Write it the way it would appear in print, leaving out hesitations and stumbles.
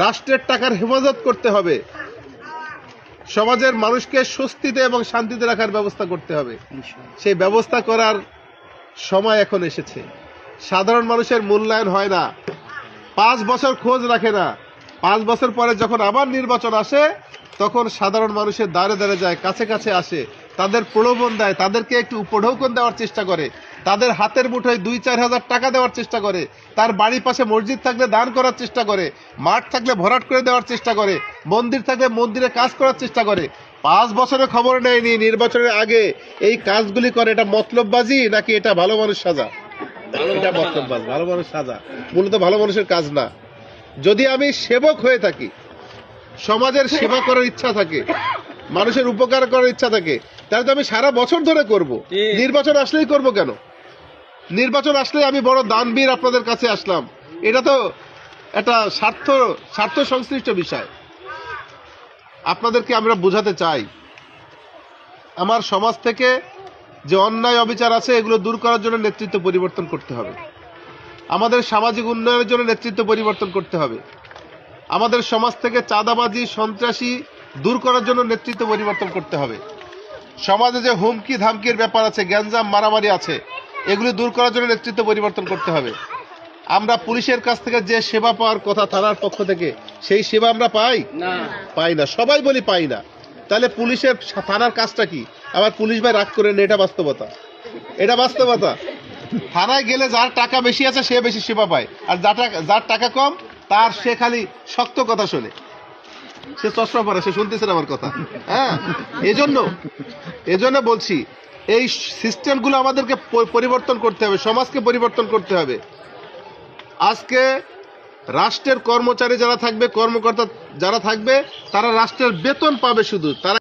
রাষ্ট্রের টাকার হেফাজত করতে হবে, সমাজের মানুষকে স্বস্তিতে এবং শান্তিতে রাখার ব্যবস্থা করতে হবে। সেই ব্যবস্থা করার সময় এখন এসেছে। সাধারণ মানুষের মূল্যায়ন হয় না, 5 বছর খোঁজ রাখে না। 5 বছর পরে যখন আবার নির্বাচন আসে তখন সাধারণ মানুষের দ্বারে দ্বারে যায়, কাছে কাছে আসে, তাদের প্রলোভন দেয়, তাদেরকে একটু উপঢৌকন দেওয়ার চেষ্টা করে, তাদের হাতের মুঠোয় 2-4 হাজার টাকা দেওয়ার চেষ্টা করে, তার বাড়ির পাশে মসজিদ থাকলে দান করার চেষ্টা করে, মাঠ থাকলে ভরাট করে দেওয়ার চেষ্টা করে, মন্দির থাকলে মন্দিরে কাজ করার চেষ্টা করে। 5 বছরের খবর নেয়নি, নির্বাচনের আগে এই কাজগুলি করে। এটা মতলববাজি নাকি এটা ভালো মানুষ সাজা? এটা মতলববাজ, ভালো মানুষ সাজা মূলত ভালো মানুষের কাজ না। যদি আমি সেবক হয়ে থাকি, সমাজের সেবা করার ইচ্ছা থাকে, মানুষের উপকার করার ইচ্ছা থাকে, তাহলে তো আমি সারা বছর ধরে করব। নির্বাচন আসলেই করব কেন? নির্বাচন আসলে আমি বড় দানবীর আপনাদের কাছে আসলাম, এটা তো একটা স্বার্থ সংশ্লিষ্ট বিষয়। আপনাদেরকে আমরা বোঝাতে চাই, আমার সমাজ থেকে যে অন্যায় অবিচার আছে এগুলো দূর করার জন্য নেতৃত্ব পরিবর্তন করতে হবে। আমাদের সামাজিক উন্নয়নের জন্য নেতৃত্ব পরিবর্তন করতে হবে। আমাদের সমাজ থেকে চাঁদাবাজি, সন্ত্রাসী দূর করার জন্য নেতৃত্ব পরিবর্তন করতে হবে। সমাজে যে হুমকি ধামকির ব্যাপার আছে, গ্যাঞ্জাম মারামারি আছে, এগুলি দূর করার জন্য নেতৃত্ব পরিবর্তন করতে হবে। আমরা পুলিশের কাছ থেকে যে সেবা পাওয়ার কথা থানার পক্ষ থেকে, সেই সেবা আমরা পাই না, সবাই বলি পাই না। তাহলে পুলিশের থানার কাজটা কি? আবার পুলিশ ভাই রাগ করেন, এটা বাস্তবতা। থানায় গেলে যার টাকা বেশি আছে সে বেশি সেবা পায়, আর যার টাকা কম তার সে খালি শক্ত কথা শোনে, সে চশমা পরে, সে শুনতেছে আমার কথা। হ্যাঁ, এজন্য বলছি এই সিস্টেমগুলো আমাদেরকে পরিবর্তন করতে হবে, সমাজকে পরিবর্তন করতে হবে। আজকে রাষ্ট্রের কর্মচারী যারা থাকবে, কর্মকর্তা যারা থাকবে, তারা রাষ্ট্রের বেতন পাবে, শুধু তারা